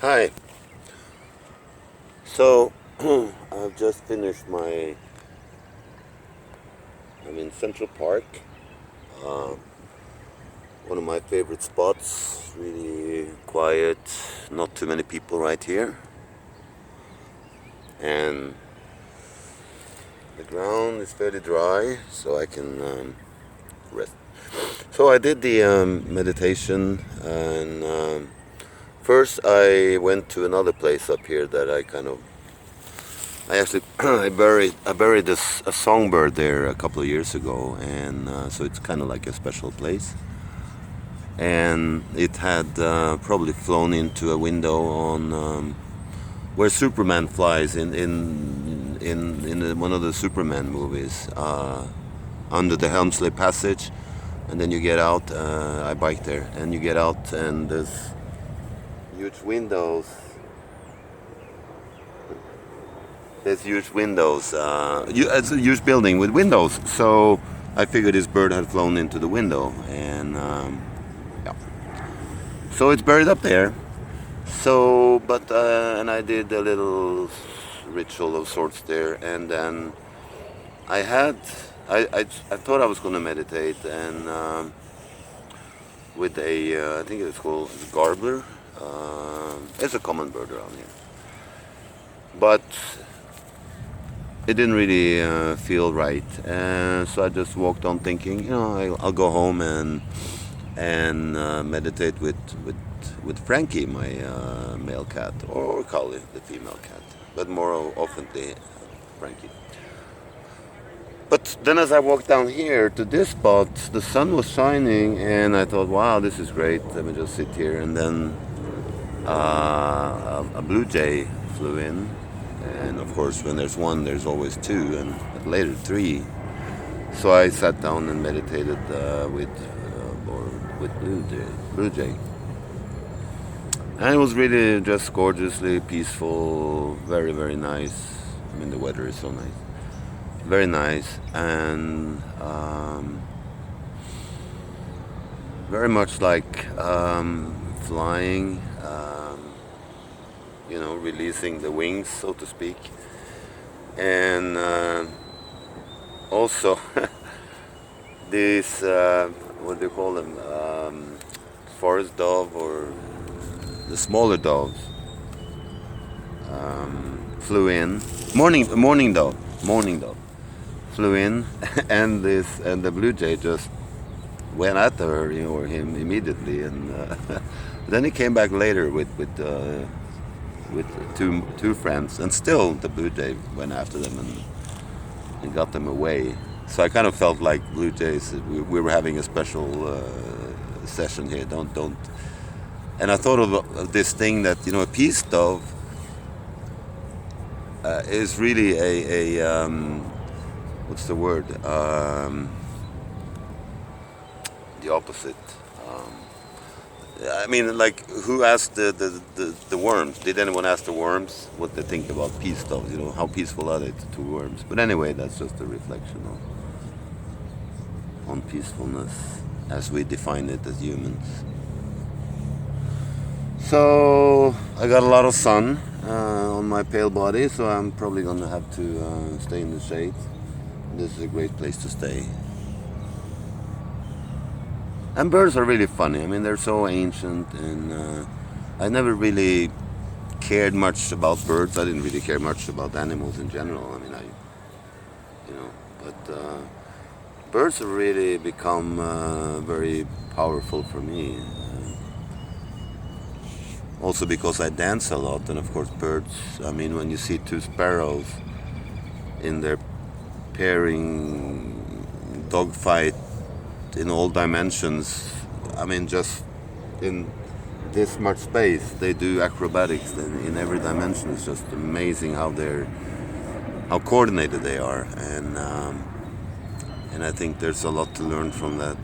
Hi. So I've just finished I'm in Central Park, uh, one of my favorite spots. Really quiet, not too many people right here, and the ground is fairly dry, so I can rest. So I did the meditation, and first I went to another place up here that I actually I buried a songbird there a couple of years ago, and so it's kind of like a special place. And it had probably flown into a window on where Superman flies in one of the Superman movies, under the Helmsley Passage, and then you get out. I biked there, and you get out, and there's huge windows. There's huge windows. It's a huge building with windows. So I figured this bird had flown into the window, and yeah. So it's buried up there. So, but and I did a little ritual of sorts there, and then I had I thought I was going to meditate, and with I think it's called garbler. It's a common bird around here, but it didn't really feel right, and so I just walked on thinking, I'll go home and meditate with Frankie, my male cat, or Collie, the female cat, but more often Frankie. But then as I walked down here to this spot, the sun was shining, and I thought, wow, this is great. Let me just sit here. And then a blue jay flew in, and of course, when there's one, there's always two, and later three. So I sat down and meditated with Blue Jay, and it was really just gorgeously peaceful, very very nice. I mean, the weather is so nice, very nice, and very much like flying. Releasing the wings, so to speak, and also these what do you call them? Forest dove, or the smaller doves, flew in. Morning dove flew in, and the blue jay just went at her, or him immediately, and then he came back later with two friends, and still the blue jay went after them and got them away. So I kind of felt like blue jays. We were having a special session here. Don't. And I thought of this thing that a peace dove is really a what's the word? The opposite. I mean, like, who asked the worms? Did anyone ask the worms what they think about peace doves? How peaceful are they to worms? But anyway, that's just a reflection on peacefulness as we define it as humans. So I got a lot of sun on my pale body, so I'm probably gonna have to stay in the shade. This is a great place to stay. And birds are really funny. I mean, they're so ancient, and I never really cared much about birds. I didn't really care much about animals in general. I mean, but birds have really become very powerful for me. Also because I dance a lot, and of course, birds. I mean, when you see two sparrows in their pairing dogfight in all dimensions, I mean, just in this much space, they do acrobatics in every dimension. It's just amazing how coordinated they are, and I think there's a lot to learn from that.